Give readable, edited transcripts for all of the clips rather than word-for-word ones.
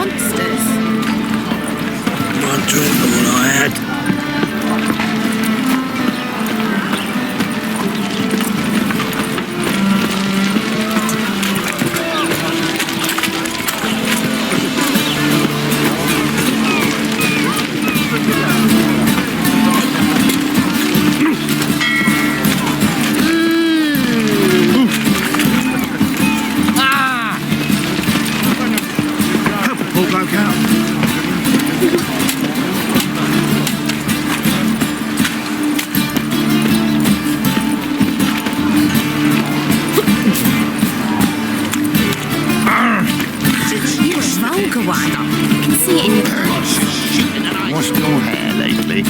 monsters. One drink, all I had. Washed your hair lately?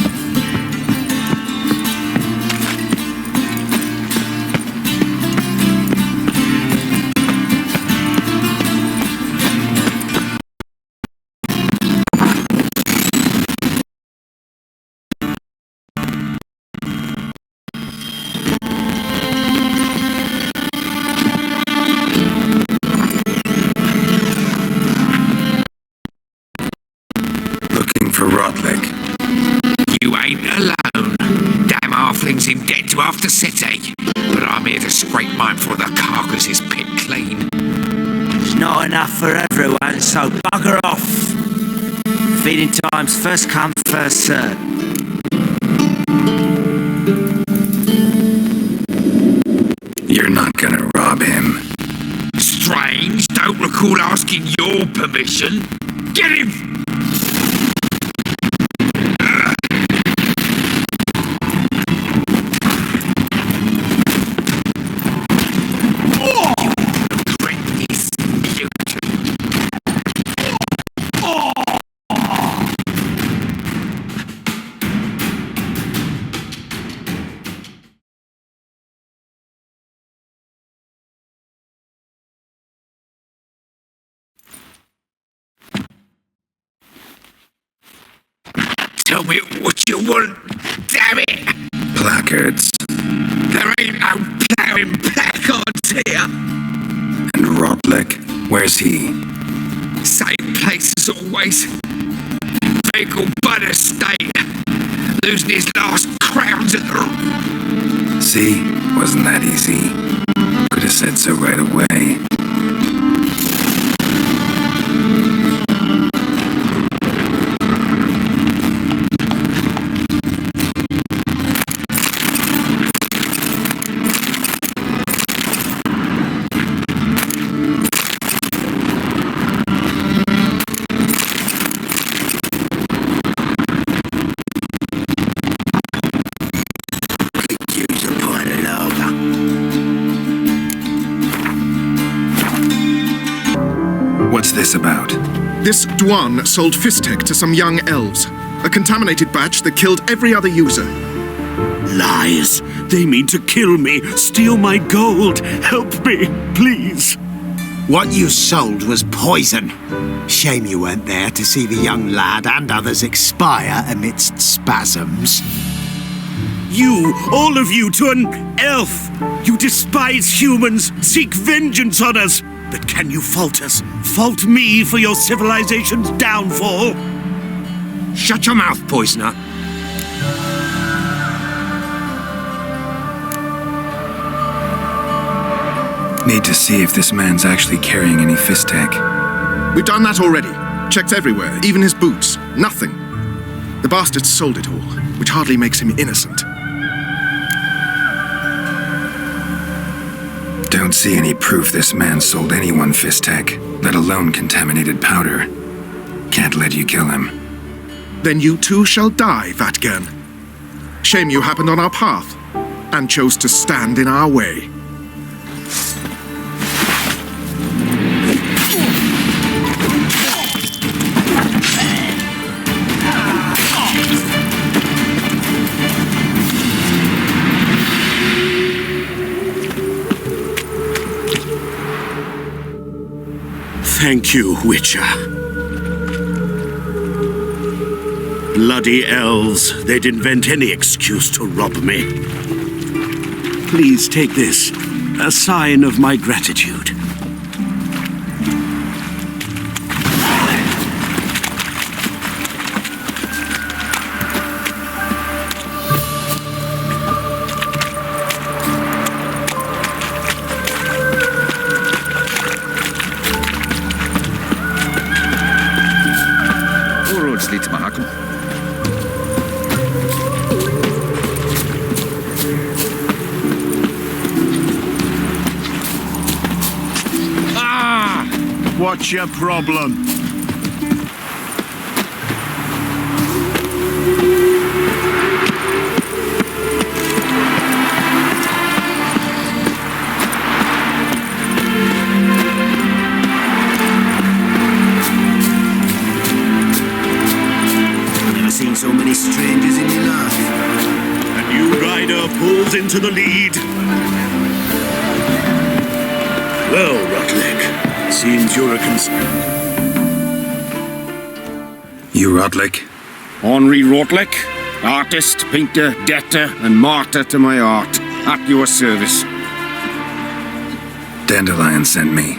In debt to half the city, but I'm here to scrape mine for the carcass is pit clean. It's not enough for everyone, so bugger off. Feeding time's first come, first served. You're not gonna rob him. Strange, don't recall asking your permission. Get him! Tell me what you want, damn it! Placards. There ain't no ploughing placards here! And Rotlick, where's he? Same place as always. Vehicle but estate. Losing his last crowns at the... See? Wasn't that easy? Could have said so right away. What's this about? This Dwan sold Fistek to some young elves. A contaminated batch that killed every other user. Lies! They mean to kill me, steal my gold. Help me, please. What you sold was poison. Shame you weren't there to see the young lad and others expire amidst spasms. You, all of you, to an elf! You despise humans, seek vengeance on us! But can you fault us? Fault me for your civilization's downfall? Shut your mouth, poisoner. Need to see if this man's actually carrying any Fistek. We've done that already. Checked everywhere, even his boots. Nothing. The bastard sold it all, which hardly makes him innocent. Don't see any proof this man sold anyone Fistek, let alone contaminated powder. Can't let you kill him. Then you too shall die, Vatgern. Shame you happened on our path, and chose to stand in our way. Thank you, Witcher. Bloody elves, they'd invent any excuse to rob me. Please take this, a sign of my gratitude. seriously te maken. What's your problem? Never seen so many strangers in your life. A new rider pulls into the lead. Well, Rutlick, seems you're a You Rodlick? Henri Rotlick, artist, painter, debtor, and martyr to my art, at your service. Dandelion sent me.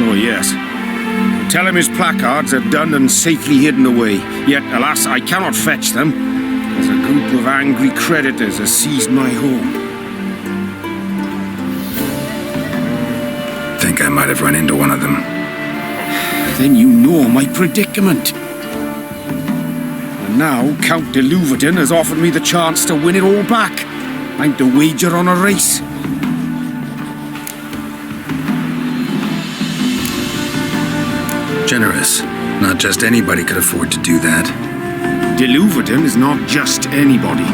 Oh, yes. Tell him his placards are done and safely hidden away, yet, alas, I cannot fetch them, as a group of angry creditors has seized my home. Think I might have run into one of them. Then you know my predicament. And now Count de Louverton has offered me the chance to win it all back. I'm to wager on a race. Generous. Not just anybody could afford to do that. De Louverton is not just anybody.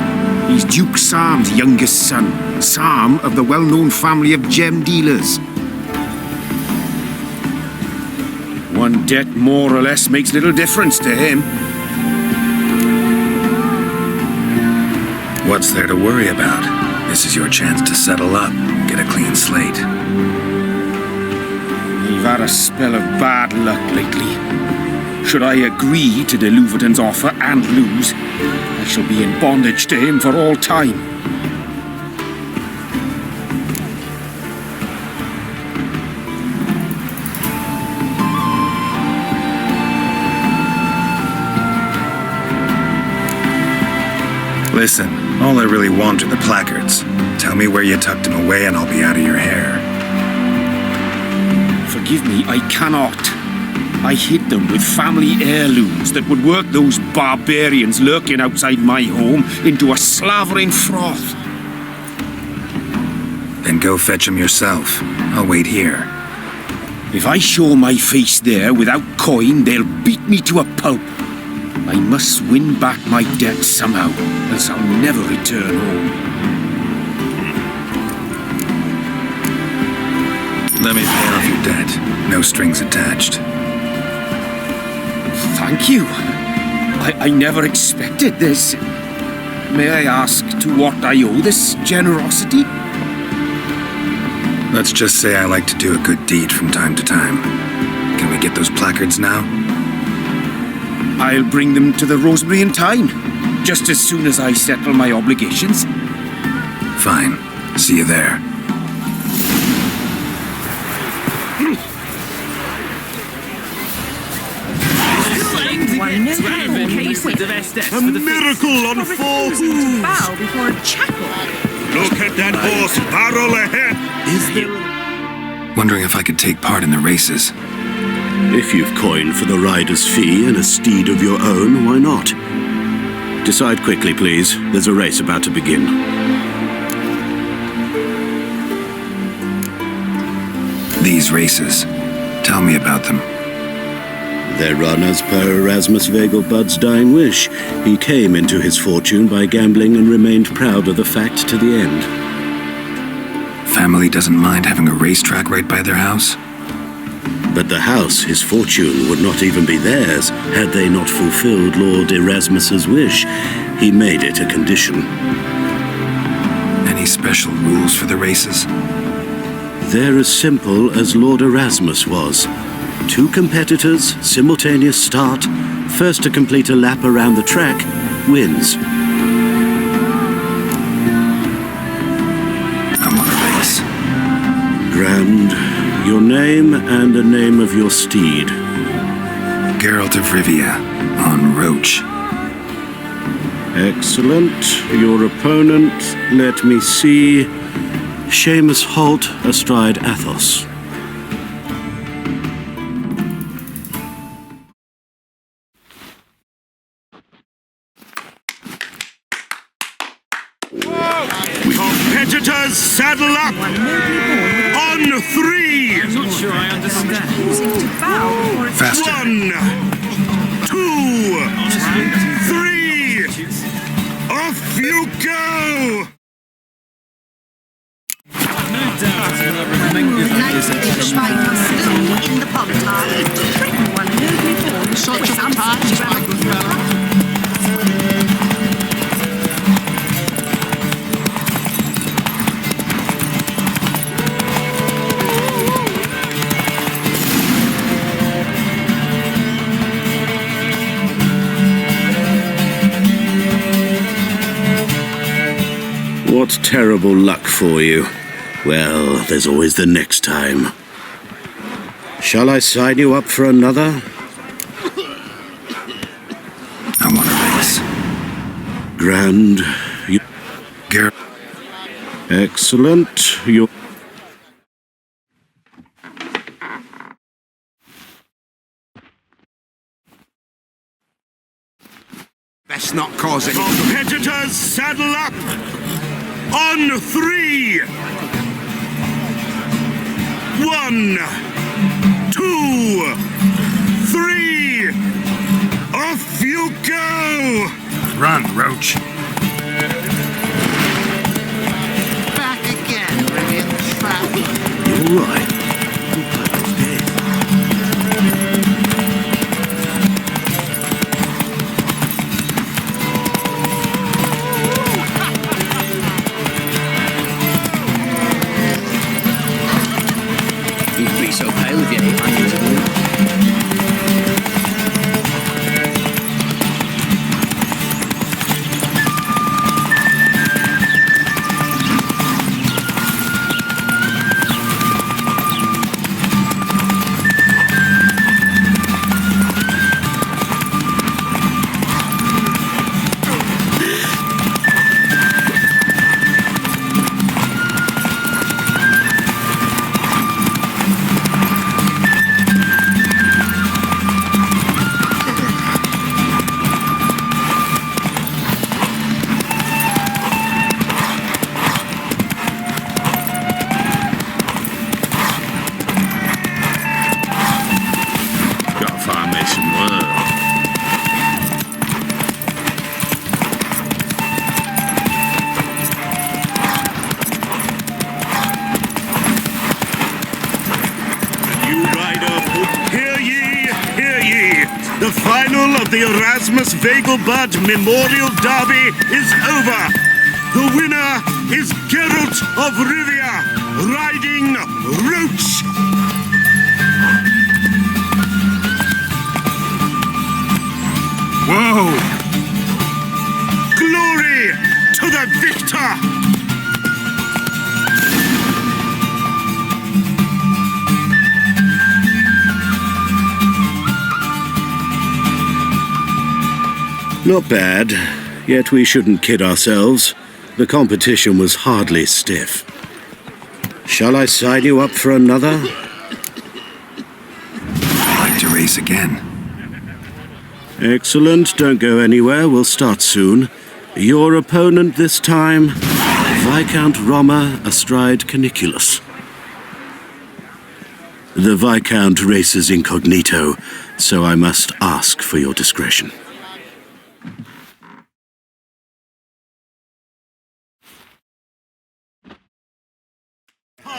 He's Duke Sam's youngest son. Sam of the well-known family of gem dealers. One debt more or less makes little difference to him. What's there to worry about? This is your chance to settle up, get a clean slate. You've had a spell of bad luck lately. Should I agree to de Louverton's offer and lose, I shall be in bondage to him for all time. Listen, all I really want are the placards. Tell me where you tucked them away and I'll be out of your hair. Forgive me, I cannot. I hid them with family heirlooms that would work those barbarians lurking outside my home into a slavering froth. Then go fetch them yourself. I'll wait here. If I show my face there without coin, they'll beat me to a pulp. I must win back my debt somehow, else I'll never return home. Let me pay off your debt. No strings attached. Thank you. I never expected this. May I ask to what I owe this generosity? Let's just say I like to do a good deed from time to time. Can we get those placards now? I'll bring them to the Rosemary in time, just as soon as I settle my obligations. Fine. See you there. A miracle on four hooves! Bow before a chapel. Look at that horse barrel ahead! Wondering if I could take part in the races. If you've coined for the rider's fee and a steed of your own, why not? Decide quickly, please. There's a race about to begin. These races. Tell me about them. They run as per Erasmus Vegelbud's dying wish. He came into his fortune by gambling and remained proud of the fact to the end. Family doesn't mind having a racetrack right by their house? But the house, his fortune, would not even be theirs had they not fulfilled Lord Erasmus's wish. He made it a condition. Any special rules for the races? They're as simple as Lord Erasmus was. 2 competitors, simultaneous start. First to complete a lap around the track wins. I want a race. Grand. Your name and the name of your steed. Geralt of Rivia, on Roach. Excellent. Your opponent, let me see. Seamus Holt astride Athos. On three! I'm not sure I understand. Faster. 1, 2, 3! Off you go! No doubt it's another tremendous Schwein still in the podcast. Such a party, my good fellow. What terrible luck for you. Well, there's always the next time. Shall I sign you up for another? I want a race. Grand. Geralt. Excellent. You. Best not cause any... Competitors, saddle up! On three! 1, 2, 3! Off you go! Run, Roach. Back again, brilliant trap. You're right. You'd be so pale if you ate onions. Gotta find me some work. You rider, hear ye, hear ye! The final of the Erasmus Vegelbud Memorial Derby is over! The winner is Geralt of Rivia, riding Roach! Whoa! Glory to the victor! Not bad. Yet we shouldn't kid ourselves. The competition was hardly stiff. Shall I sign you up for another? I'd like to race again. Excellent. Don't go anywhere. We'll start soon. Your opponent this time, Viscount Roma astride Caniculus. The Viscount races incognito, so I must ask for your discretion.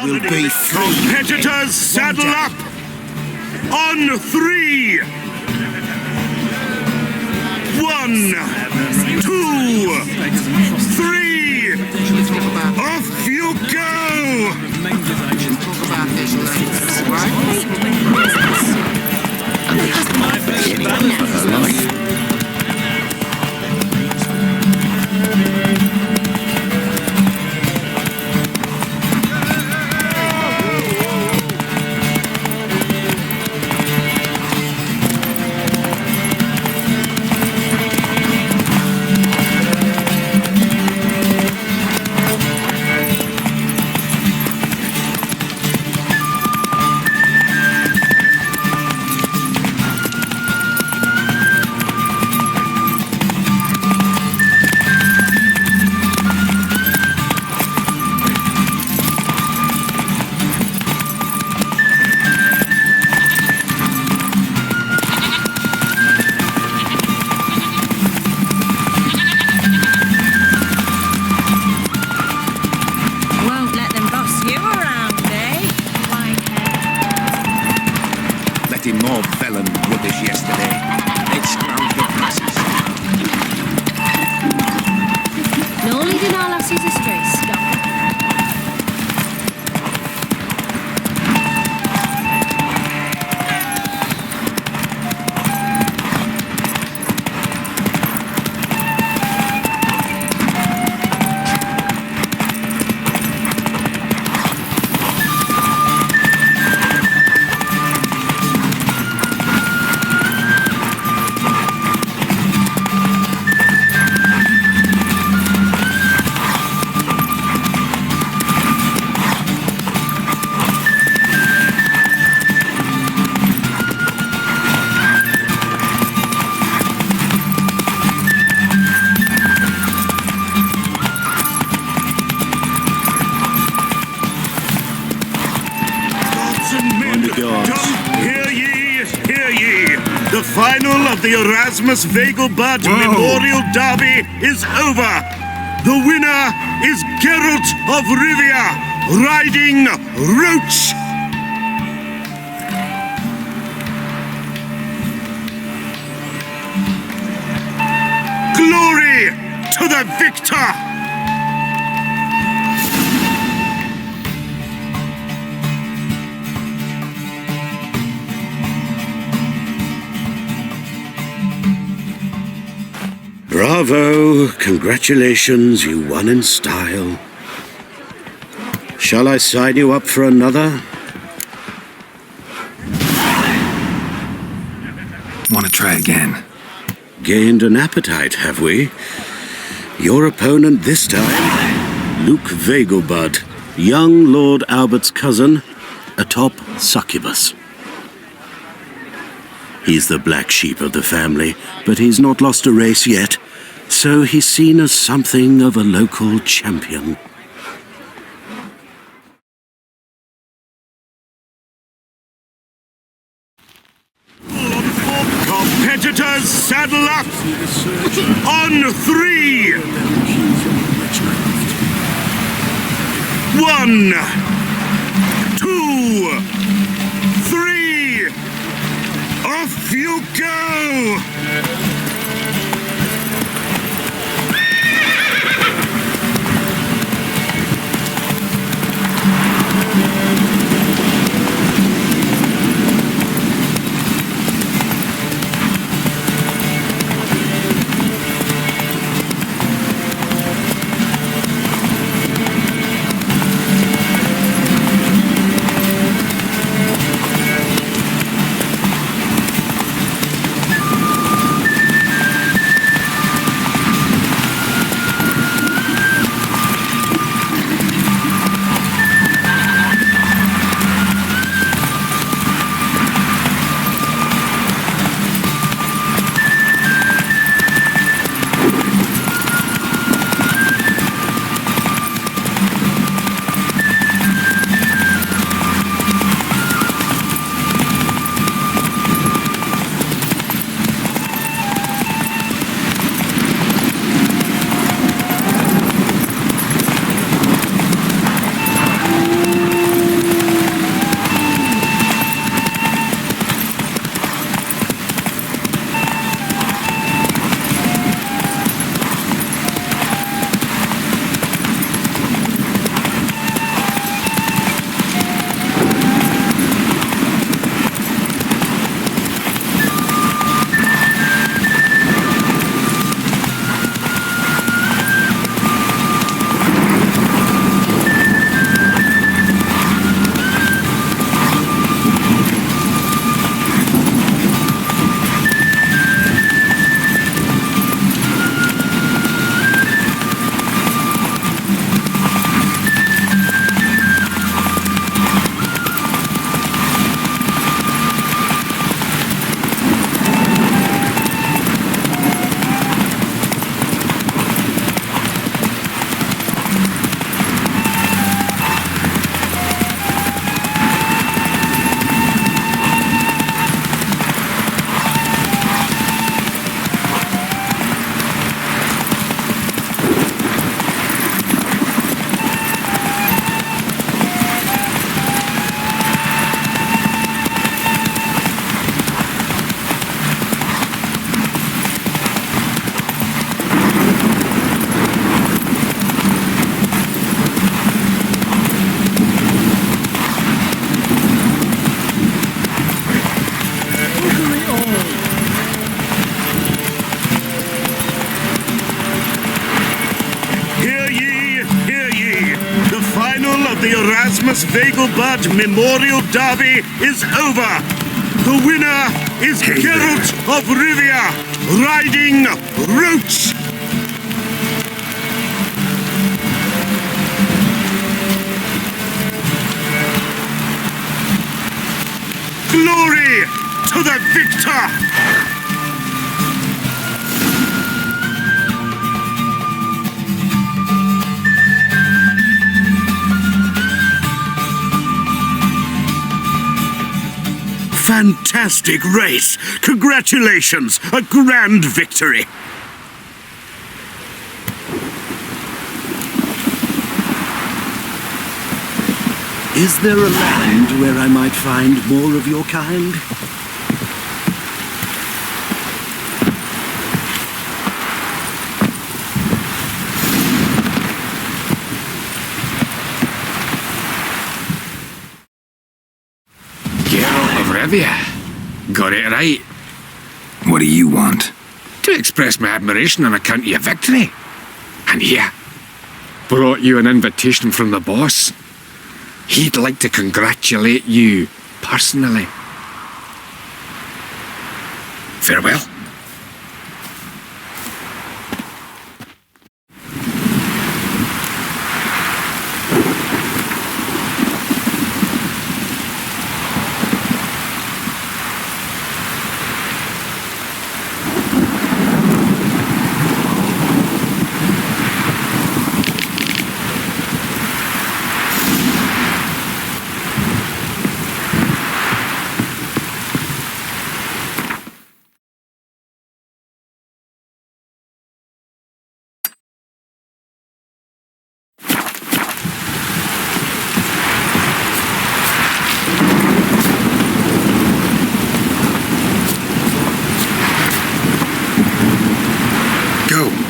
Will be free. Competitors, saddle up! On three! 1, 2, 3! Off you go! Talk about this later, right? him more Velen rubbish yesterday. It smells the passes. No leading our lassies astray, stop. The final of the Erasmus Vegelbud Memorial Derby is over. The winner is Geralt of Rivia, riding Roach. Glory to the victor! Bravo! Congratulations, you won in style. Shall I sign you up for another? Want to try again? Gained an appetite, have we? Your opponent this time, Luke Vegelbud, young Lord Albert's cousin, atop succubus. He's the black sheep of the family, but he's not lost a race yet, so he's seen as something of a local champion. Competitors, saddle up! On 3! 1, 2, 3! Off you go! famous Vegelbud Memorial Derby is over. The winner is Geralt of Rivia, riding Roach. Glory to the victor! Fantastic race! Congratulations! A grand victory! Is there a land where I might find more of your kind? Geralt of Rivia. Got it right. What do you want? To express my admiration on account of your victory. And here, brought you an invitation from the boss. He'd like to congratulate you personally. Farewell.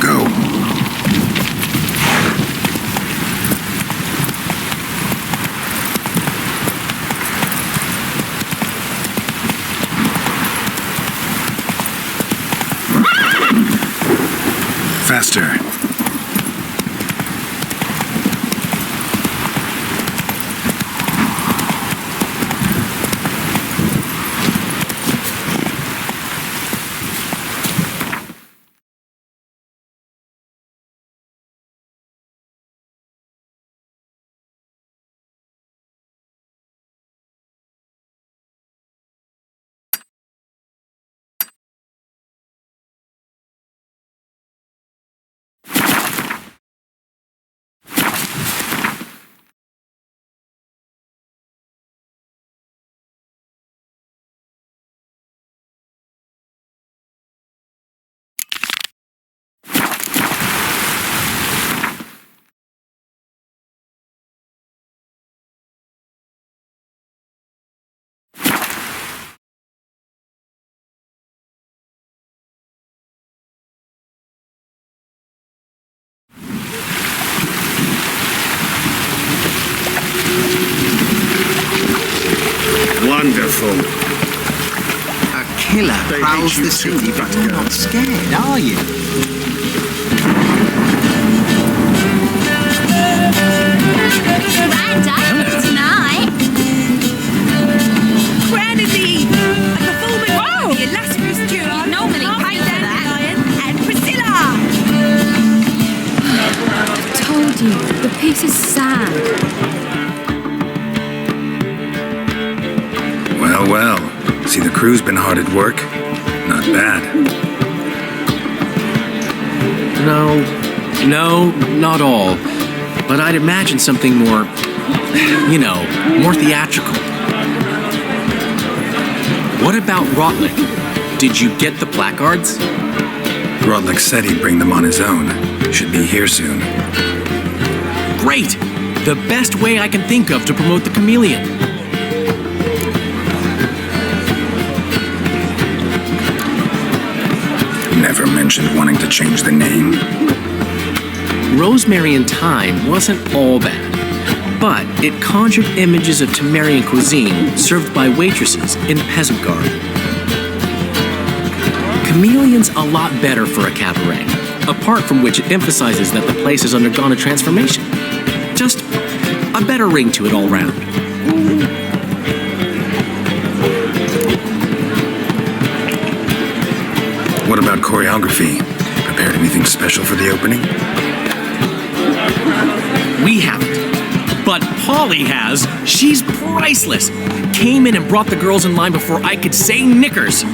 Go. Faster. Wonderful. A killer prowls the city, but you're not scared, are you? Grand opening tonight. Grand indeed! Performing for the illustrious duo, Normally pay for that. Dandelion and Priscilla! I told you, the piece is sad. Well. See, the crew's been hard at work. Not bad. No, not all. But I'd imagine something more, more theatrical. What about Rotlick? Did you get the placards? Rotlick said he'd bring them on his own. Should be here soon. Great! The best way I can think of to promote the Cameleon. Never mentioned wanting to change the name. Rosemary and Thyme wasn't all bad, but it conjured images of Temerian cuisine served by waitresses in peasant garb. Cameleon's a lot better for a cabaret, apart from which it emphasizes that the place has undergone a transformation. Just a better ring to it all round. What about choreography? Prepared anything special for the opening? We haven't. But Polly has. She's priceless. Came in and brought the girls in line before I could say knickers.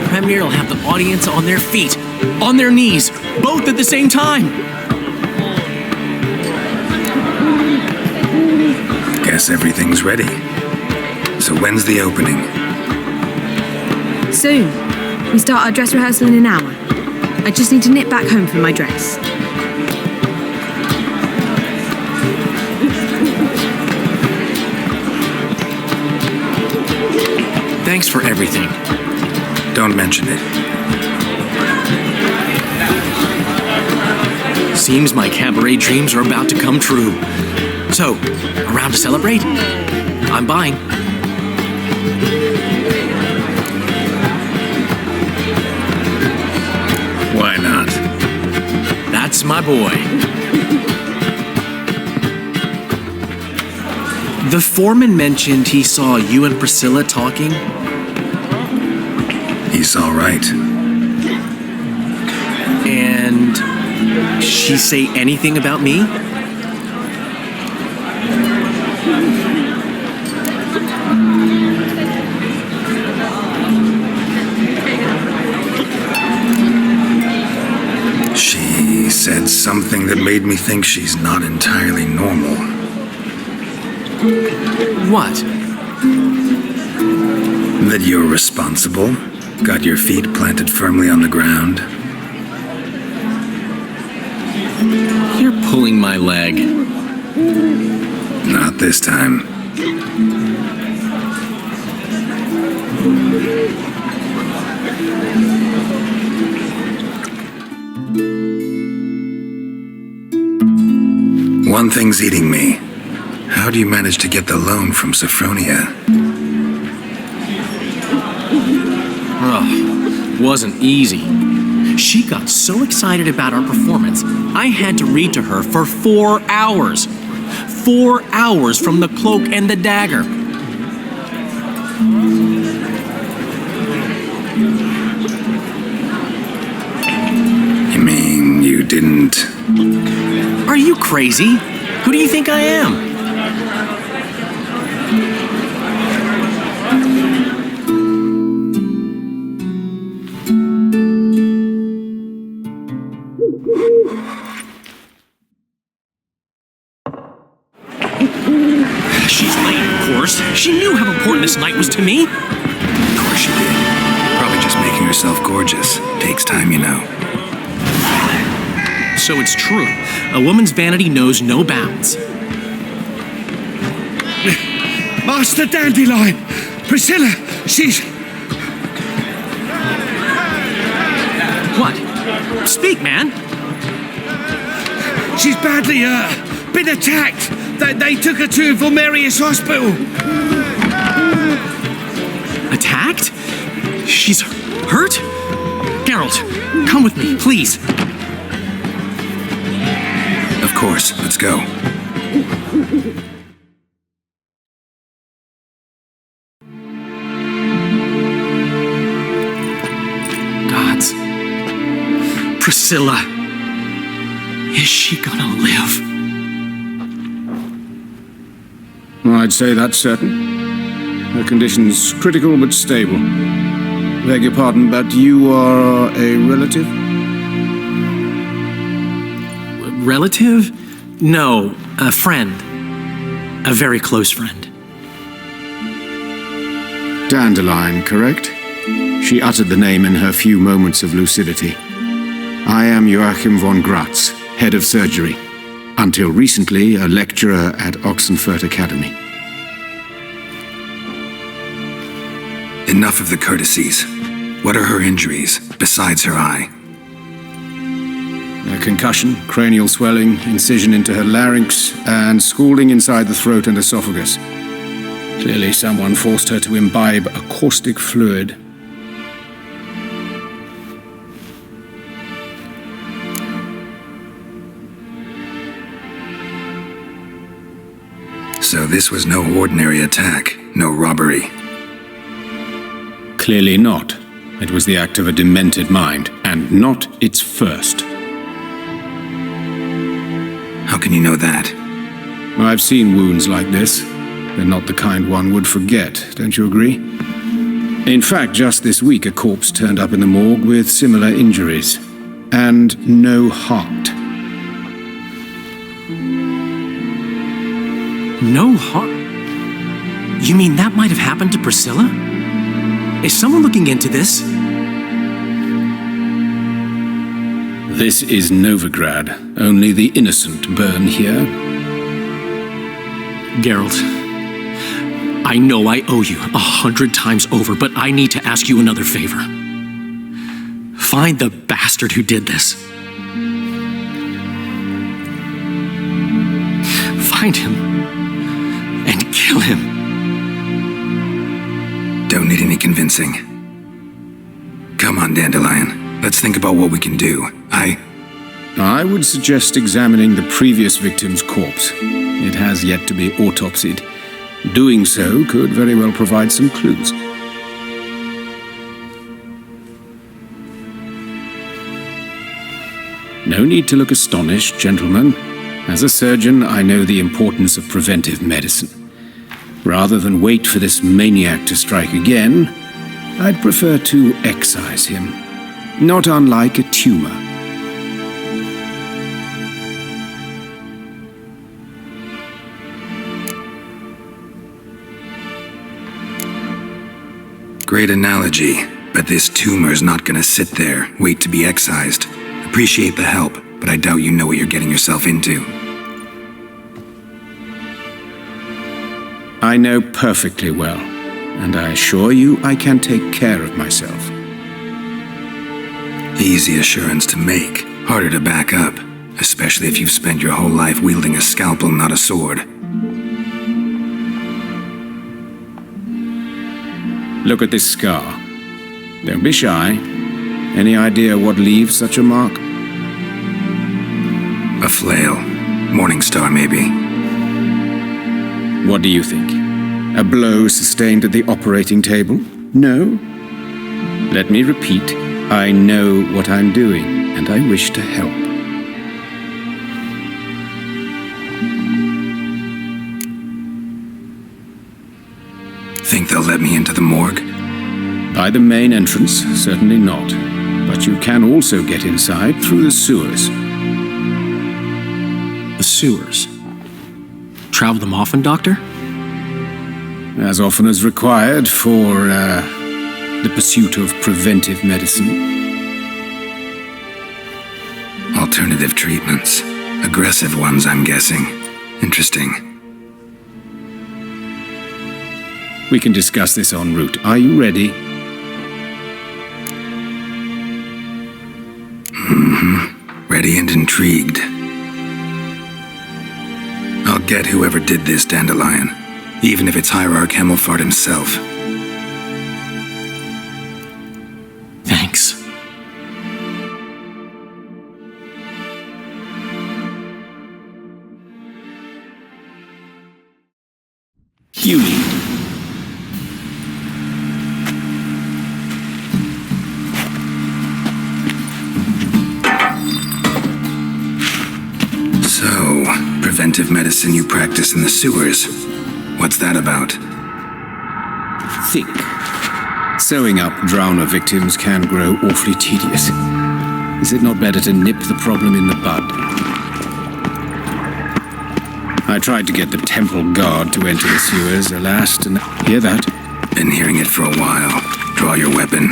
Premiere will have the audience on their feet, on their knees, both at the same time. Guess everything's ready. So when's the opening? Soon. We start our dress rehearsal in an hour. I just need to nip back home for my dress. Thanks for everything. Don't mention it. Seems my cabaret dreams are about to come true. So, around to celebrate? I'm buying. Why not? That's my boy. The foreman mentioned he saw you and Priscilla talking. He's all right. And she say anything about me? She said something that made me think she's not entirely normal. What? That you're responsible, got your feet planted firmly on the ground. You're pulling my leg. Not this time. One thing's eating me. How do you manage to get the loan from Sophronia? Ugh, wasn't easy. She got so excited about our performance, I had to read to her for 4 hours. 4 hours from The Cloak and the Dagger. You mean you didn't... Are you crazy? Who do you think I am? She's late, of course. She knew how important this night was to me. Of course she did. Probably just making herself gorgeous. Takes time, you know. So it's true. A woman's vanity knows no bounds. Master Dandelion! Priscilla, she's... What? Speak, man. She's badly, been attacked. They took her to Vulmerius Hospital. Attacked? She's hurt? Geralt, come with me, please. Of course, let's go. Gods. Priscilla. Is she gonna live? I'd say that's certain. Her condition's critical but stable. Beg your pardon, but you are a relative? Relative? No, a friend. A very close friend. Dandelion, correct? She uttered the name in her few moments of lucidity. I am Joachim von Gratz, head of surgery. Until recently, a lecturer at Oxenfurt Academy. Enough of the courtesies. What are her injuries, besides her eye? A concussion, cranial swelling, incision into her larynx, and scalding inside the throat and esophagus. Clearly someone forced her to imbibe a caustic fluid. So this was no ordinary attack, no robbery. Clearly not. It was the act of a demented mind, and not its first. How can you know that? I've seen wounds like this. They're not the kind one would forget, don't you agree? In fact, just this week a corpse turned up in the morgue with similar injuries. And no heart. No heart? You mean that might have happened to Priscilla? Is someone looking into this? This is Novigrad. Only the innocent burn here. Geralt, I know I owe you 100 times over, but I need to ask you another favor. Find the bastard who did this. Find him and kill him. Don't need any convincing. Come on, Dandelion. Let's think about what we can do. I would suggest examining the previous victim's corpse. It has yet to be autopsied. Doing so could very well provide some clues. No need to look astonished, gentlemen. As a surgeon, I know the importance of preventive medicine. Rather than wait for this maniac to strike again, I'd prefer to excise him. Not unlike a tumor. Great analogy, but this tumor's not gonna sit there, wait to be excised. Appreciate the help, but I doubt you know what you're getting yourself into. I know perfectly well, and I assure you I can take care of myself. Easy assurance to make, harder to back up, especially if you've spent your whole life wielding a scalpel, not a sword. Look at this scar. Don't be shy. Any idea what leaves such a mark? A flail. Morningstar, maybe. What do you think? A blow sustained at the operating table? No? Let me repeat. I know what I'm doing, and I wish to help. Think they'll let me into the morgue? By the main entrance, certainly not. But you can also get inside through the sewers. The sewers? Travel them often, Doctor? As often as required for, the pursuit of preventive medicine. Alternative treatments. Aggressive ones, I'm guessing. Interesting. We can discuss this en route. Are you ready? Ready and intrigued. I'll get whoever did this, Dandelion. Even if it's Hierarch Hemmelfart himself. Thanks. You lead. So, preventive medicine you practice in the sewers. What's that about? Think. Sewing up drowner victims can grow awfully tedious. Is it not better to nip the problem in the bud? I tried to get the temple guard to enter the sewers, alas, and hear that? Been hearing it for a while. Draw your weapon.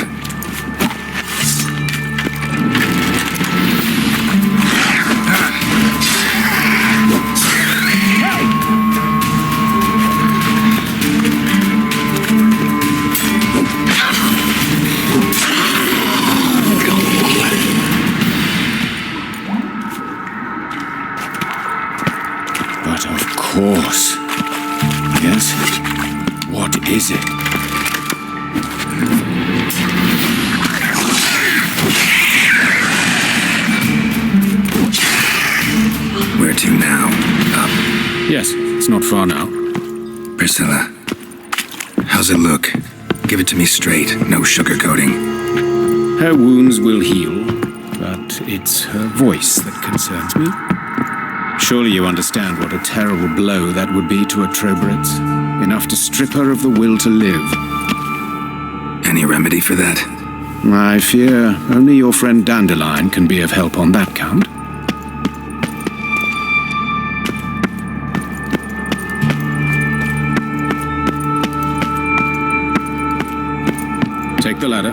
But of course. Yes? What is it? Where to now? Up. Yes, it's not far now. Priscilla, how's it look? Give it to me straight, no sugarcoating. Her wounds will heal, but it's her voice that concerns me. Surely you understand what a terrible blow that would be to a Trobritz. Enough to strip her of the will to live. Any remedy for that? I fear only your friend Dandelion can be of help on that count. Take the ladder.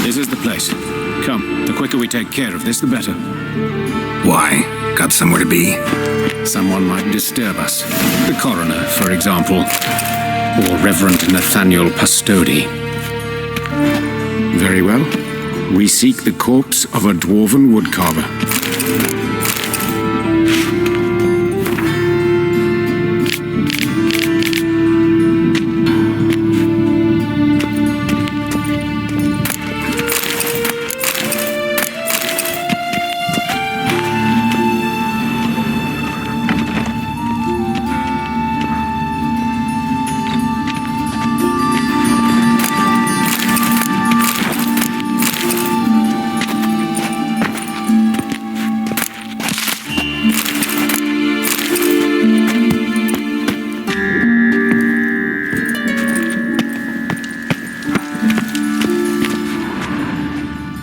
This is the place. Come, the quicker we take care of this, the better. Why? Got somewhere to be? Someone might disturb us. The coroner, for example. Or Reverend Nathaniel Pastodi. Very well. We seek the corpse of a dwarven woodcarver.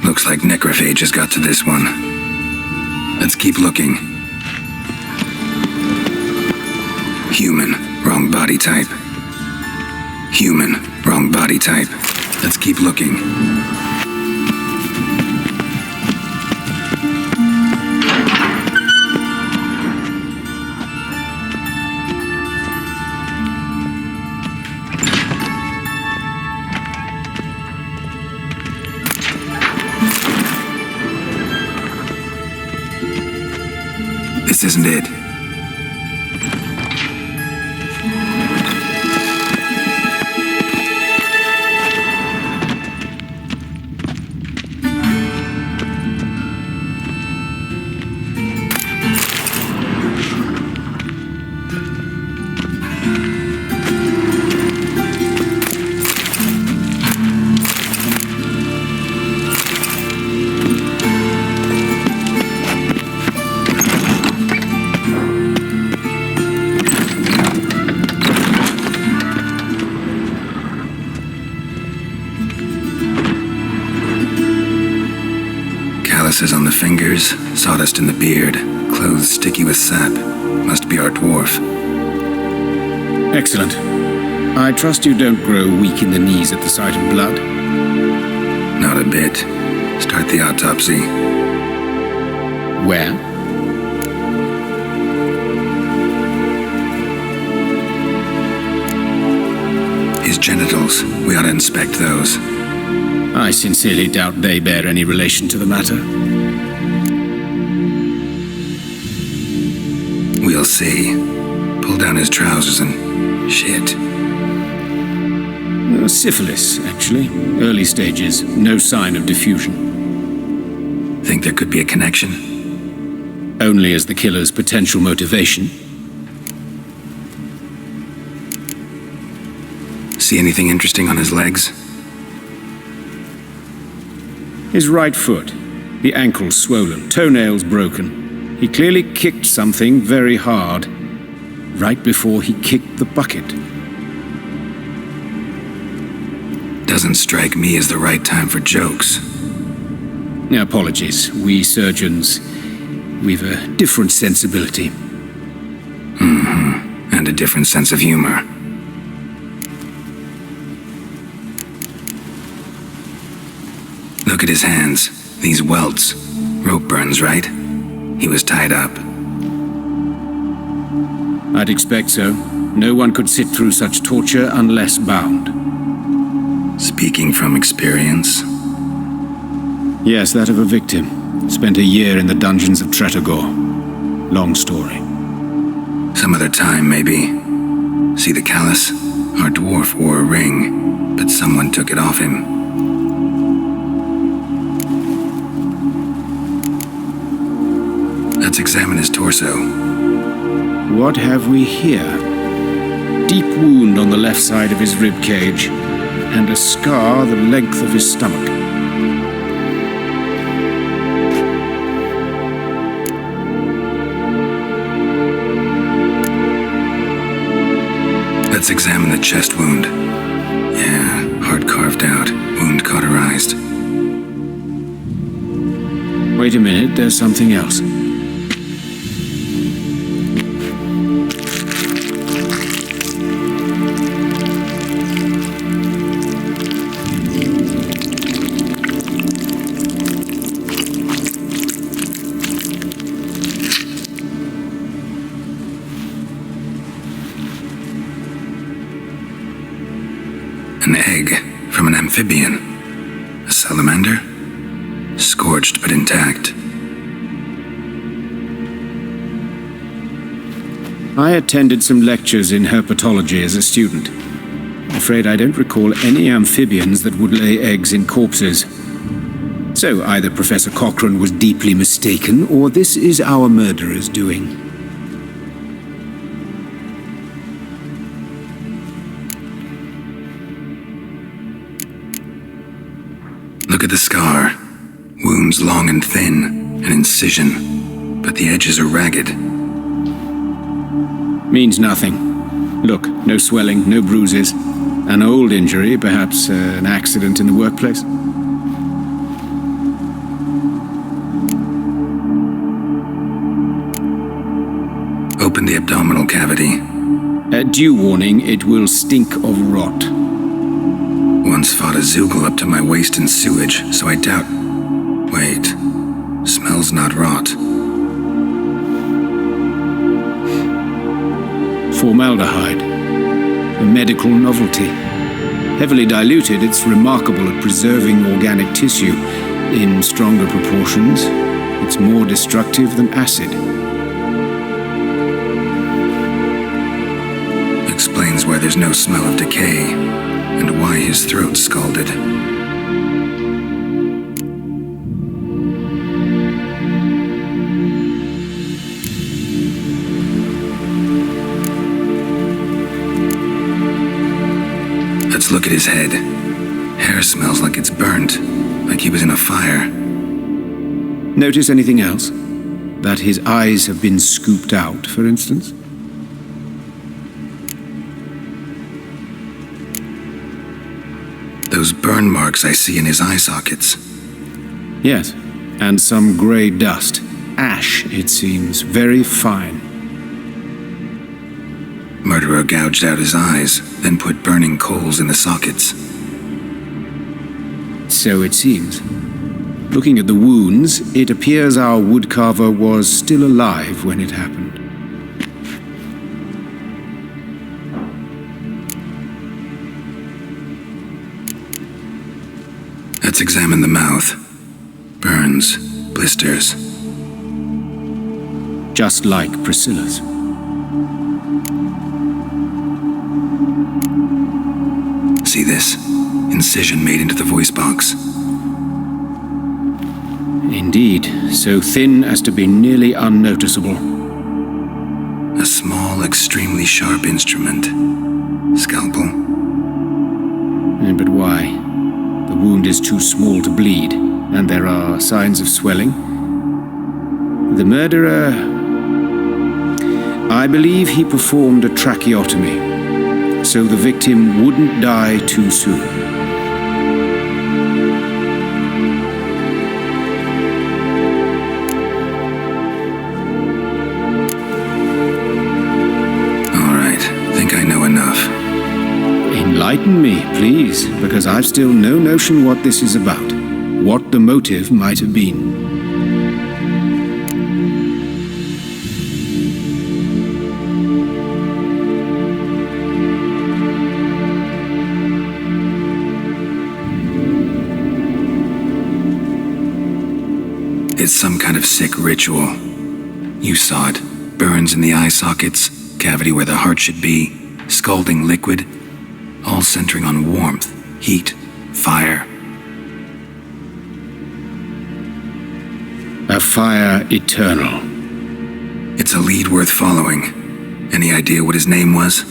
Looks like necrophage has got to this one. Let's keep looking. Human, wrong body type. Human, wrong body type. Let's keep looking. This isn't it. Calluses on the fingers, sawdust in the beard, clothes sticky with sap. Must be our dwarf. Excellent. I trust you don't grow weak in the knees at the sight of blood. Not a bit. Start the autopsy. Where? His genitals. We ought to inspect those. I sincerely doubt they bear any relation to the matter. We'll see. Pull down his trousers and... shit. Syphilis, actually. Early stages. No sign of diffusion. Think there could be a connection? Only as the killer's potential motivation. See anything interesting on his legs? His right foot. The ankle swollen, toenails broken. He clearly kicked something very hard. Right before he kicked the bucket. Doesn't strike me as the right time for jokes. Apologies. We surgeons, we've a different sensibility. Mm-hmm. And a different sense of humor. Look at his hands. These welts. Rope burns, right? He was tied up. I'd expect so. No one could sit through such torture unless bound. Speaking from experience? Yes, that of a victim. Spent a year in the dungeons of Tretogor. Long story. Some other time, maybe. See the callus? Our dwarf wore a ring, but someone took it off him. Let's examine his torso. What have we here? Deep wound on the left side of his rib cage, and a scar the length of his stomach. Let's examine the chest wound. Yeah, heart carved out, wound cauterized. Wait a minute, there's something else. An egg from an amphibian. A salamander? Scorched but intact. I attended some lectures in herpetology as a student. I'm afraid I don't recall any amphibians that would lay eggs in corpses. So either Professor Cochrane was deeply mistaken, or this is our murderer's doing. Look at the scar. Wounds long and thin, an incision, but the edges are ragged. Means nothing. Look, no swelling, no bruises. An old injury, perhaps an accident in the workplace. Open the abdominal cavity. Due warning, it will stink of rot. Once fought a zoogle up to my waist in sewage, so I doubt... Wait. Smells not rot. Formaldehyde. A medical novelty. Heavily diluted, it's remarkable at preserving organic tissue. In stronger proportions, it's more destructive than acid. Explains why there's no smell of decay, and why his throat's scalded. Let's look at his head. Hair smells like it's burnt, like he was in a fire. Notice anything else? That his eyes have been scooped out, for instance? Those burn marks I see in his eye sockets. Yes, and some grey dust. Ash, it seems, very fine. Murderer gouged out his eyes, then put burning coals in the sockets. So it seems. Looking at the wounds, it appears our woodcarver was still alive when it happened. Let's examine the mouth. Burns, blisters. Just like Priscilla's. See this? Incision made into the voice box. Indeed, so thin as to be nearly unnoticeable. A small, extremely sharp instrument. Scalpel. But why? The wound is too small to bleed, and there are signs of swelling. The murderer... I believe he performed a tracheotomy, so the victim wouldn't die too soon. All right, think I know enough. Enlighten me, please, because I've still no notion what this is about, what the motive might have been. It's some kind of sick ritual. You saw it. Burns in the eye sockets, cavity where the heart should be, scalding liquid, all centering on warmth, heat, fire. A fire eternal. It's a lead worth following. Any idea what his name was?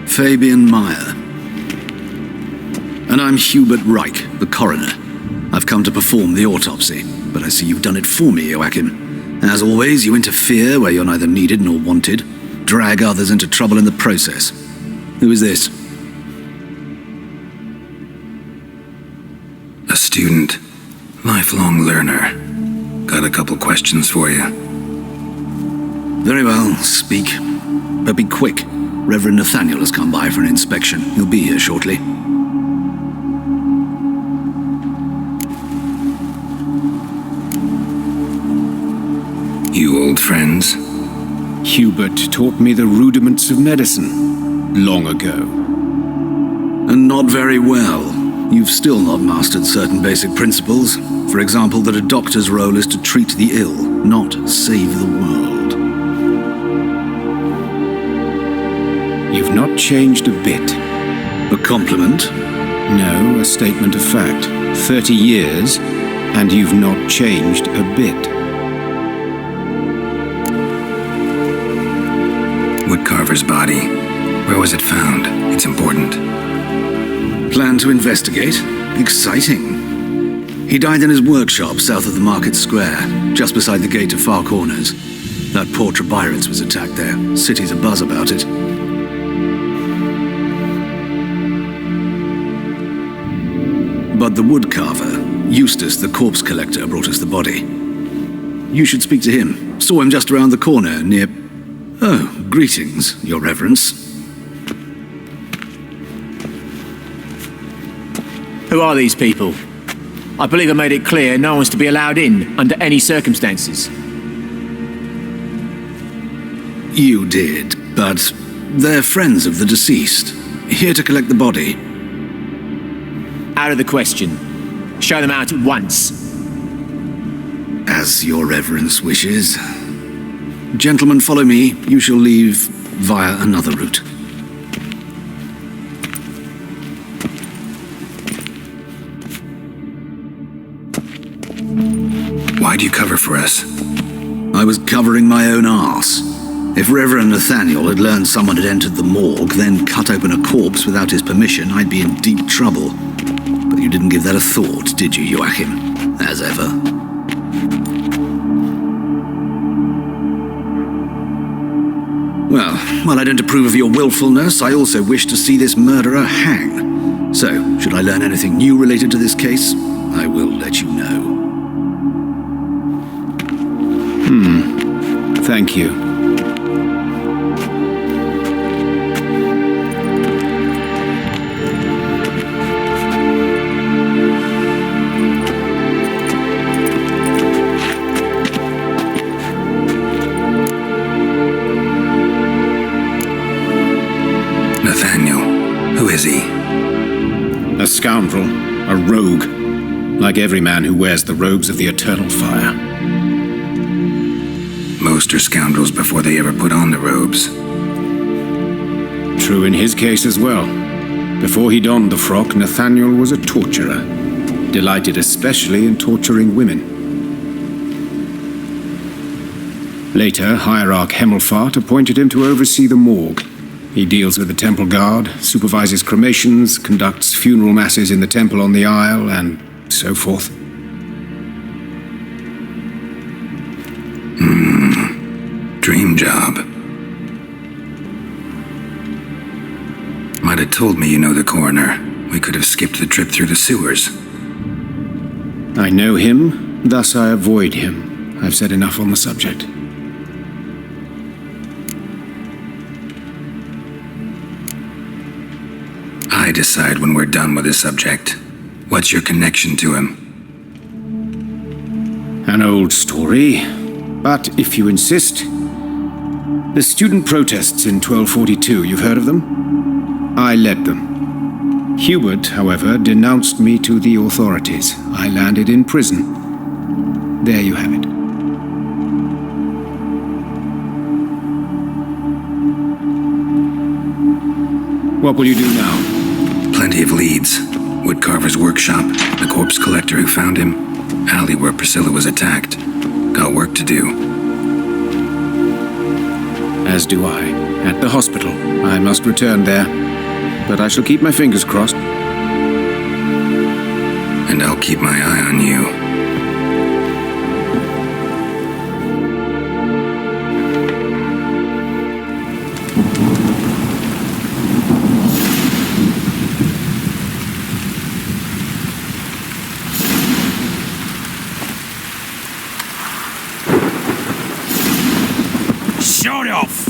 Fabian Meyer. And I'm Hubert Reich, the coroner. I've come to perform the autopsy, but I see you've done it for me, Joachim. As always, you interfere where you're neither needed nor wanted, drag others into trouble in the process. Who is this? A student. Lifelong learner. Got a couple questions for you. Very well, speak. But be quick. Reverend Nathaniel has come by for an inspection. He'll be here shortly. You old friends? Hubert taught me the rudiments of medicine long ago. And not very well. You've still not mastered certain basic principles. For example, that a doctor's role is to treat the ill, not save the world. You've not changed a bit. A compliment? No, a statement of fact. 30 years, and you've not changed a bit. Woodcarver's body. Where was it found? It's important. Plan to investigate? Exciting. He died in his workshop south of the Market Square, just beside the gate to Far Corners. That poor Trebyran's was attacked there. City's abuzz about it. But the woodcarver, Eustace the corpse collector, brought us the body. You should speak to him. Saw him just around the corner near... Oh, greetings, Your Reverence. Who are these people? I believe I made it clear no one's to be allowed in under any circumstances. You did, but they're friends of the deceased. Here to collect the body. Out of the question. Show them out at once. As Your Reverence wishes. Gentlemen, follow me. You shall leave via another route. Why'd you cover for us? I was covering my own arse. If Reverend Nathaniel had learned someone had entered the morgue, then cut open a corpse without his permission, I'd be in deep trouble. But you didn't give that a thought, did you, Joachim? As ever. Well, while I don't approve of your willfulness, I also wish to see this murderer hang. So, should I learn anything new related to this case, I will let you know. Thank you. Nathaniel, who is he? A scoundrel, a rogue, like every man who wears the robes of the eternal fire. Most are scoundrels before they ever put on the robes. True in his case as well. Before he donned the frock, Nathaniel was a torturer, delighted especially in torturing women. Later, Hierarch Hemmelfart appointed him to oversee the morgue. He deals with the temple guard, supervises cremations, conducts funeral masses in the temple on the Isle, and so forth. Dream job. Might have told me you know the coroner. We could have skipped the trip through the sewers. I know him, thus I avoid him. I've said enough on the subject. I decide when we're done with this subject. What's your connection to him? An old story, but if you insist. The student protests in 1242, you've heard of them? I led them. Hubert, however, denounced me to the authorities. I landed in prison. There you have it. What will you do now? Plenty of leads. Woodcarver's workshop, the corpse collector who found him, alley where Priscilla was attacked. Got work to do. As do I. At the hospital. I must return there. But I shall keep my fingers crossed. And I'll keep my eye on you. Shut off!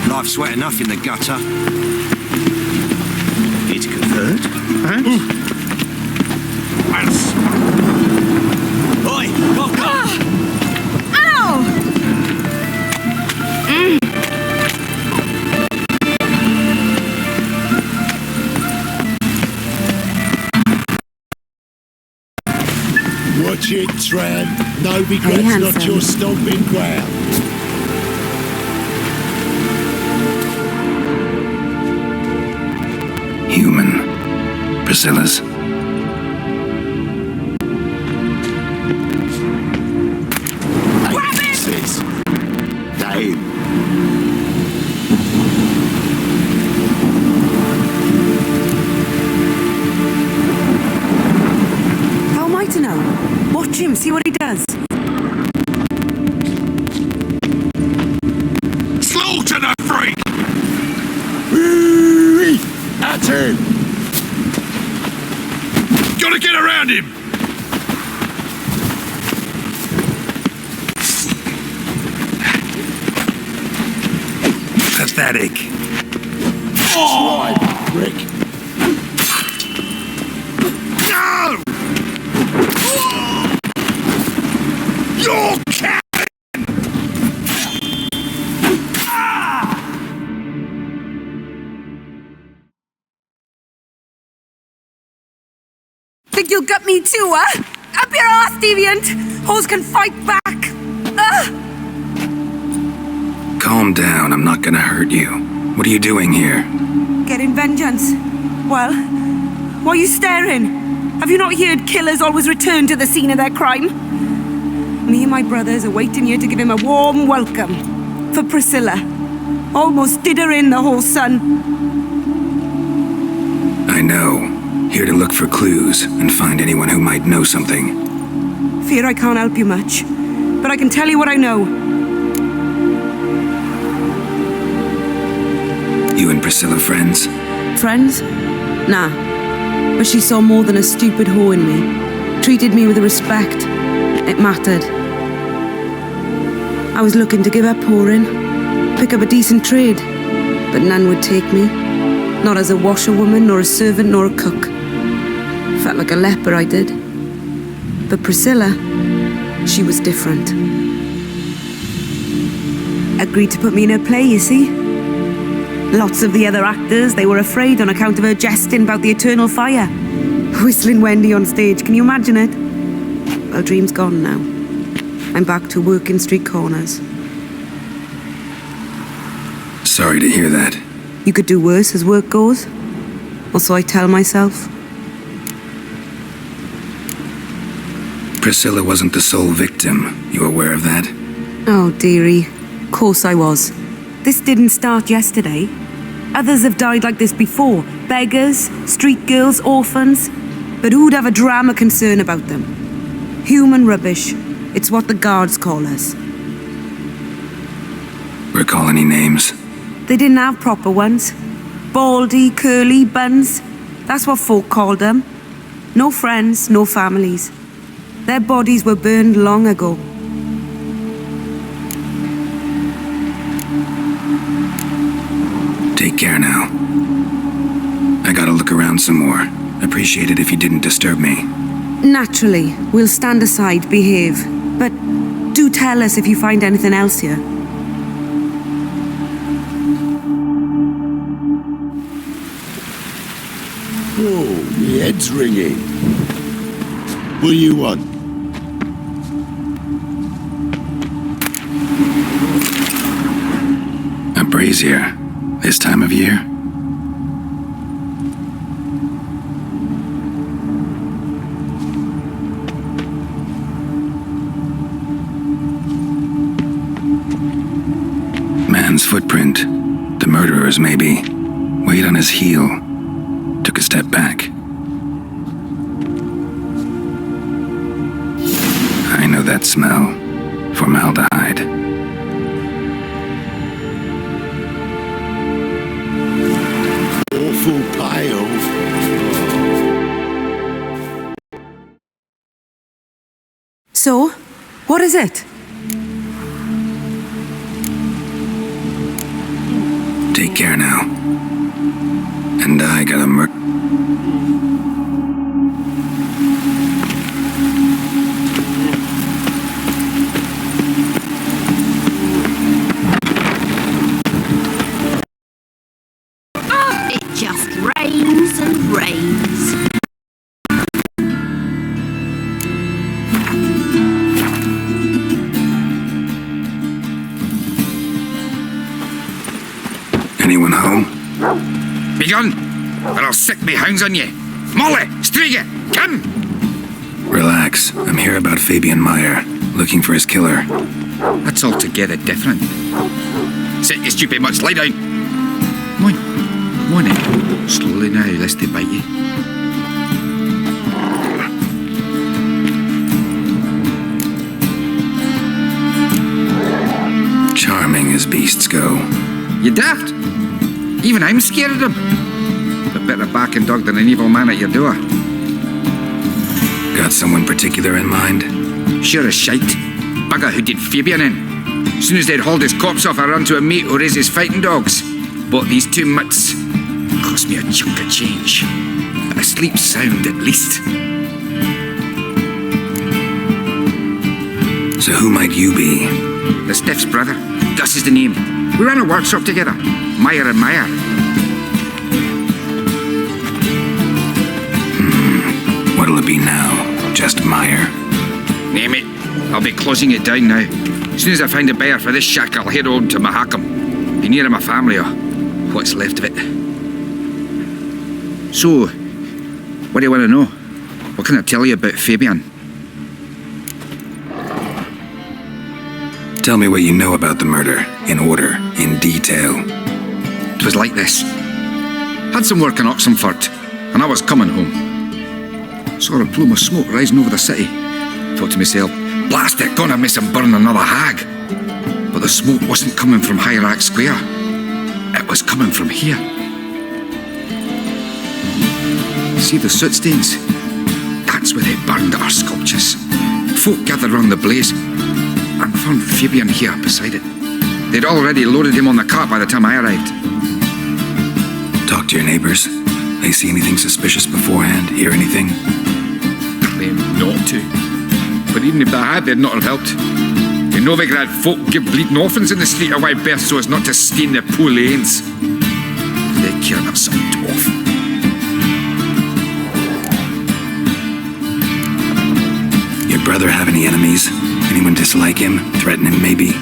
Life's wet enough in the gutter. It's convert. Oi, lock up! Ow! Watch it, tramp. No Hey, regrets, not handsome. your stomping ground. Human. Priscilla's. Damn. How am I to know? Watch him, see what he does. Slaughter the freak! At him! Gotta get around him! Pathetic. Oh! Rick. No! You're Think you'll gut me too, huh? Up your ass, deviant! Hoes can fight back! Calm down, I'm not gonna hurt you. What are you doing here? Getting vengeance. Well, why are you staring? Have you not heard killers always return to the scene of their crime? Me and my brothers are waiting here to give him a warm welcome. For Priscilla. Almost did her in, the whole son. I know. Here to look for clues and find anyone who might know something. Fear I can't help you much. But I can tell you what I know. You and Priscilla friends? Friends? Nah. But she saw more than a stupid whore in me. Treated me with respect. It mattered. I was looking to give her pouring. Pick up a decent trade. But none would take me. Not as a washerwoman, nor a servant, nor a cook. Felt like a leper, I did. But Priscilla, she was different. Agreed to put me in her play, you see? Lots of the other actors, they were afraid on account of her jesting about the eternal fire. Whistling Wendy on stage, can you imagine it? Well, dream's gone now. I'm back to working street corners. Sorry to hear that. You could do worse as work goes. Or so I tell myself. Priscilla wasn't the sole victim. You aware of that? Oh, dearie. Course I was. This didn't start yesterday. Others have died like this before. Beggars, street girls, orphans. But who'd have a drama concern about them? Human rubbish. It's what the guards call us. Recall any names? They didn't have proper ones. Baldy, curly, buns. That's what folk called them. No friends, no families. Their bodies were burned long ago. Take care now. I gotta look around some more. Appreciate it if you didn't disturb me. Naturally, we'll stand aside, behave. But do tell us if you find anything else here. head's ringing. What do you want? A brazier. This time of year? Man's footprint. The murderer's, maybe. Weight on his heel. Took a step back. I know that smell. Formaldehyde. Awful pale. So, what is it? Take care now. And I got a It just rains and rains. Anyone home? Begone, or I'll sick me hounds on you. Molly, Striga, come! Relax. I'm here about Fabian Meyer, looking for his killer. That's altogether different. Sit, you stupid mutts, lie down. Come on, come on in. Slowly now, lest they bite you. Charming as beasts go. You daft? Even I'm scared of them. A better barking dog than an evil man at your door. Got someone particular in mind? Sure as shite. Bugger who did Fabian in. Soon as they'd hauled his corpse off, I ran to a mate who raised his fighting dogs. Bought these 2 mutts. Cost me a chunk of change. But I sleep sound at least. So who might you be? The Stiff's brother. Gus is the name. We ran a workshop together. Meyer and Meyer. What'll it be now? Just Meyer? Name it. I'll be closing it down now. As soon as I find a buyer for this shack, I'll head on to Mahakam. Be near my family, or what's left of it. So, what do you want to know? What can I tell you about Fabian? Tell me what you know about the murder, in order, in detail. 'Twas like this. Had some work in Oxenford, and I was coming home. Saw a plume of smoke rising over the city. Thought to myself, blast it, gonna miss him burn another hag. But the smoke wasn't coming from Hierarch Square. It was coming from here. See the soot stains? That's where they burned our sculptures. Folk gathered round the blaze and found Fabian here beside it. They'd already loaded him on the cart by the time I arrived. Talk to your neighbors. They see anything suspicious beforehand? Hear anything? Claimed not to. But even if they had, they'd not have helped. In Novigrad, folk give bleeding orphans in the street a wide berth so as not to stain their poor lanes. They care about some dwarf. Your brother have any enemies? Anyone dislike him? Threaten him, maybe?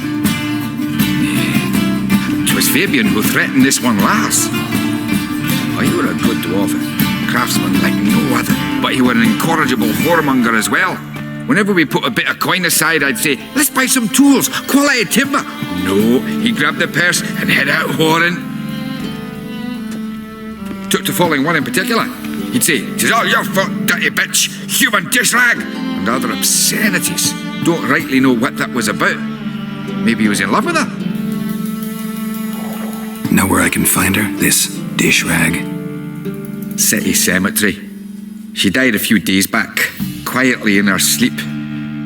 It was Fabian who threatened this one last. Oh, you were a good dwarf, craftsman like no other, but you were an incorrigible whoremonger as well. Whenever we put a bit of coin aside, I'd say, let's buy some tools, quality timber. No, he grabbed the purse and head out whoring. Took to following one in particular. He'd say, "'Tis all your fault, dirty bitch, human dish rag," and other obscenities. Don't rightly know what that was about. Maybe he was in love with her. Know where I can find her? This dish rag? City cemetery. She died a few days back, quietly in her sleep.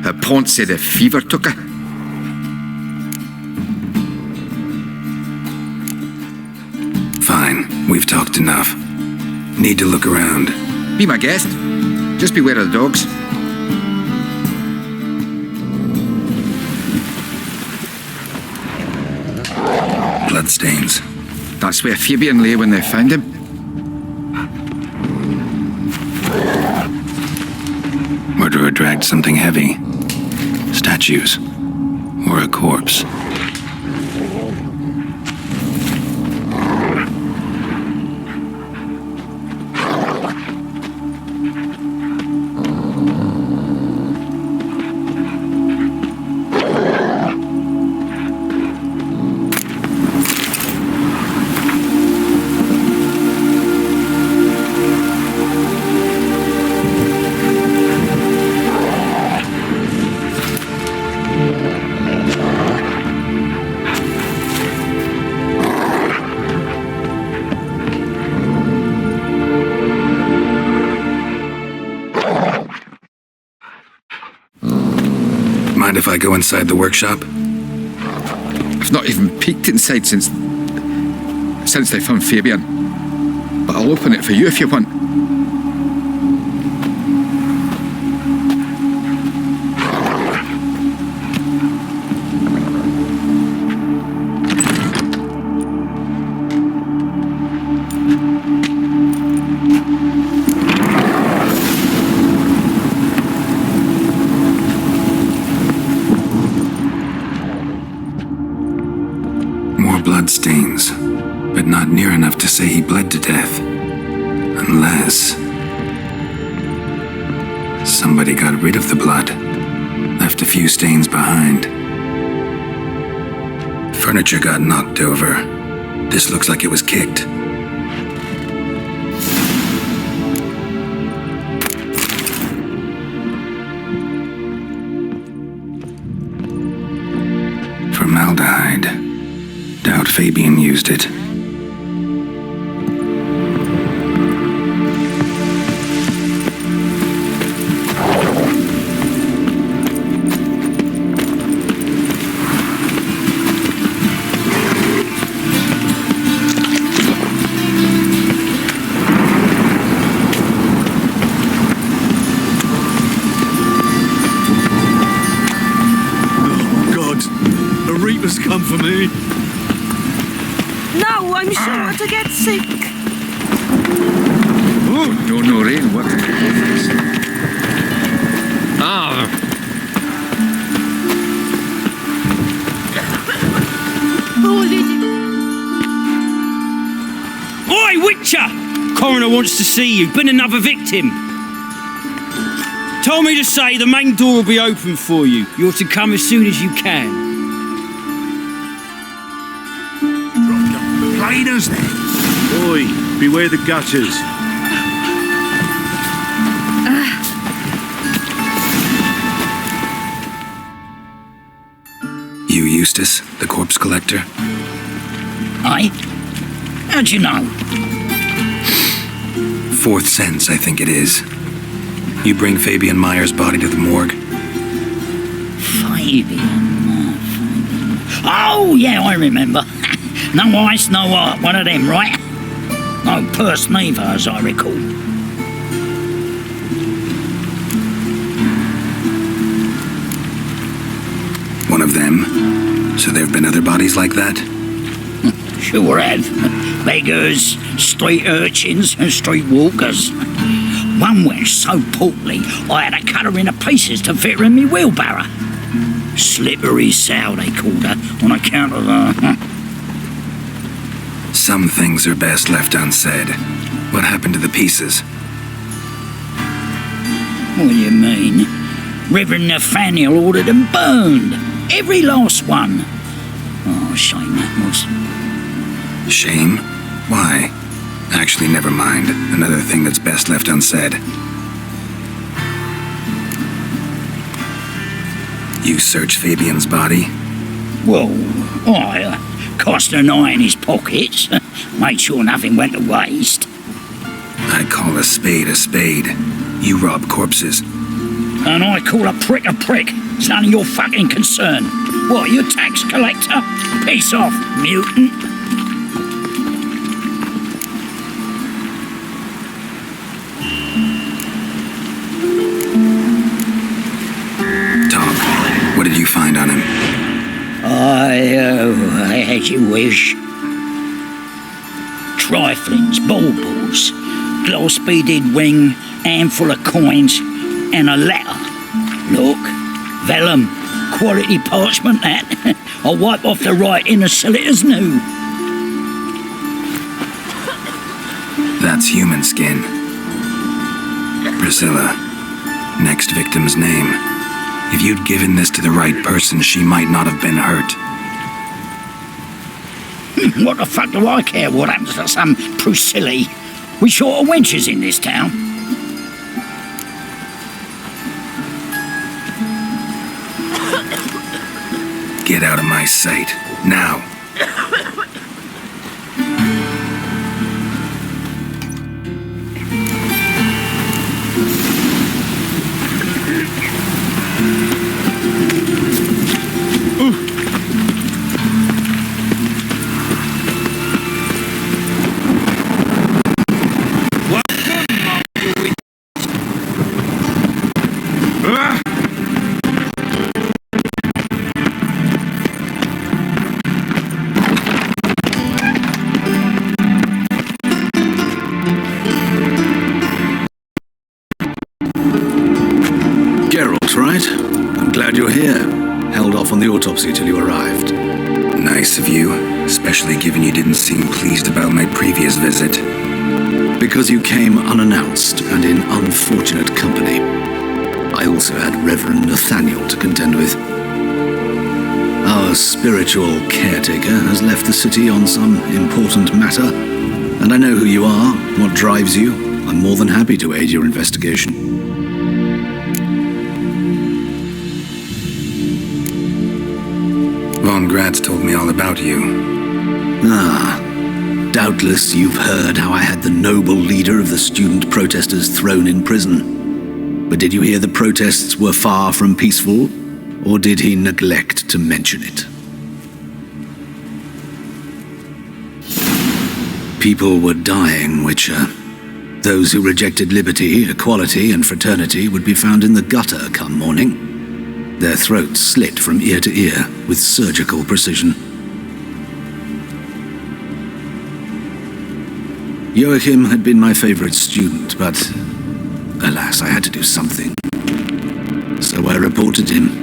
Her pont said a fever took her. Fine, we've talked enough. Need to look around. Be my guest. Just beware of the dogs. Bloodstains. That's where Fabian lay when they found him. dragged something heavy. Statues. Or a corpse. Mind if I go inside the workshop? I've not even peeked inside since they found Fabian. But I'll open it for you if you want. Bloodstains, but not near enough to say he bled to death. Unless somebody got rid of the blood, left a few stains behind. Furniture got knocked over. This looks like it was kicked. Formaldehyde. Doubt Fabian used it. Oh, God. The Reapers come for me. No, I'm sure to get sick. Oh, no, Rain. What? Oi, Witcher! Coroner wants to see you. Been another victim. Told me to say the main door will be open for you. You're to come as soon as you can. Plainers then. Oi, beware the gutters. You, Eustace, the corpse collector? Aye? How'd you know? Fourth sense, I think it is. You bring Fabian Meyer's body to the morgue? Fabian. Oh, yeah, I remember. No ice, no art, one of them, right? No purse neither, as I recall. One of them? So there have been other bodies like that? Sure have. Beggars, street urchins, and street walkers. One went so portly, I had to cut her into pieces to fit her in me wheelbarrow. Slippery sow, they called her, on account of her. Some things are best left unsaid. What happened to the pieces? What do you mean? Reverend Nathaniel ordered them burned. Every last one. Oh, shame that was. Shame? Why? Actually, never mind. Another thing that's best left unsaid. You searched Fabian's body? Well, I cast an eye in his pockets. Made sure nothing went to waste. I call a spade a spade. You rob corpses. And I call a prick a prick. It's none of your fucking concern. What, you tax collector? Piss off, mutant. Talk. What did you find on him? As you wish. Triflings, baubles, glass-beaded ring, handful of coins, and a letter Look, vellum, quality parchment that. I'll wipe off the writing and sell it as new. That's human skin. Priscilla, next victim's name. If you'd given this to the right person, she might not have been hurt. What the fuck do I care what happens to some Priscilla? We short of wenches in this town. Get out of my sight, now. Geralt, right? I'm glad you're here. Held off on the autopsy till you arrived. Nice of you, especially given you didn't seem pleased about my previous visit. Because you came unannounced and in unfortunate company. I also had Reverend Nathaniel to contend with. Our spiritual caretaker has left the city on some important matter, and I know who you are, what drives you. I'm more than happy to aid your investigation. Von Grad's told me all about you. Ah, doubtless you've heard how I had the noble leader of the student protesters thrown in prison. But did you hear the protests were far from peaceful, or did he neglect to mention it? People were dying, Witcher. Those who rejected liberty, equality, and fraternity would be found in the gutter come morning. Their throats slit from ear to ear with surgical precision. Joachim had been my favorite student, but alas, I had to do something. So I reported him.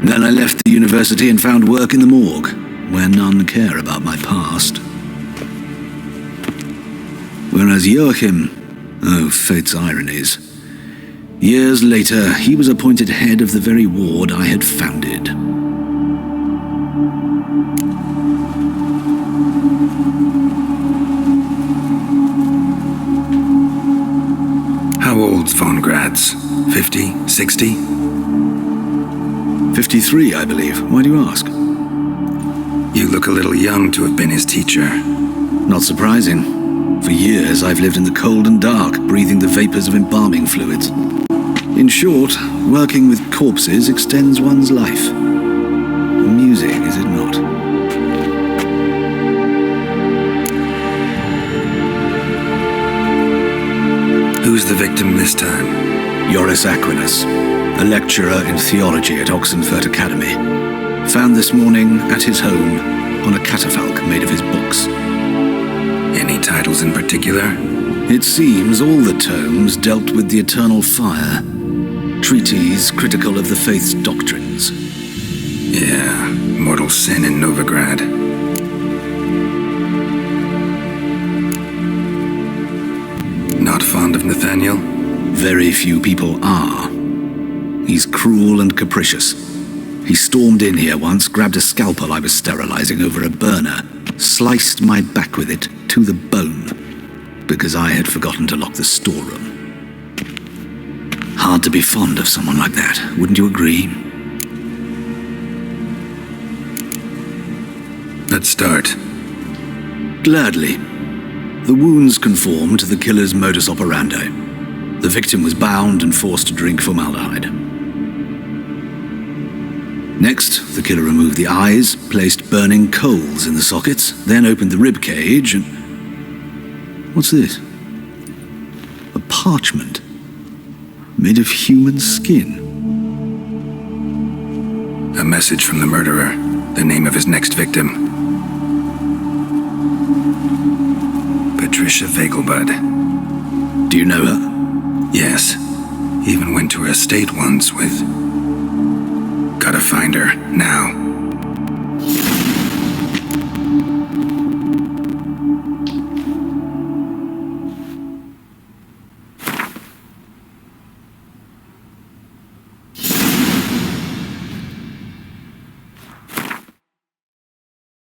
Then I left the university and found work in the morgue, where none care about my past. Whereas Joachim, oh, fate's ironies. Years later, he was appointed head of the very ward I had founded. How old's Von Grad's? 50? 60? 53, I believe. Why do you ask? You look a little young to have been his teacher. Not surprising. For years, I've lived in the cold and dark, breathing the vapors of embalming fluids. In short, working with corpses extends one's life. Music, is it not? Who's the victim this time? Joris Aquinas, a lecturer in theology at Oxenfurt Academy. Found this morning at his home on a catafalque made of his books. Any titles in particular? It seems all the tomes dealt with the eternal fire. Treatises critical of the faith's doctrines. Yeah, mortal sin in Novigrad. Not fond of Nathaniel? Very few people are. He's cruel and capricious. He stormed in here once, grabbed a scalpel I was sterilizing over a burner, sliced my back with it to the bone, because I had forgotten to lock the storeroom. Hard to be fond of someone like that, wouldn't you agree? Let's start. Gladly. The wounds conform to the killer's modus operandi. The victim was bound and forced to drink formaldehyde. Next, the killer removed the eyes, placed burning coals in the sockets, then opened the rib cage and... What's this? A parchment made of human skin. A message from the murderer. The name of his next victim. Patricia Vegelbud. Do you know her? Yes. Even went to her estate once with... Gotta find her, now.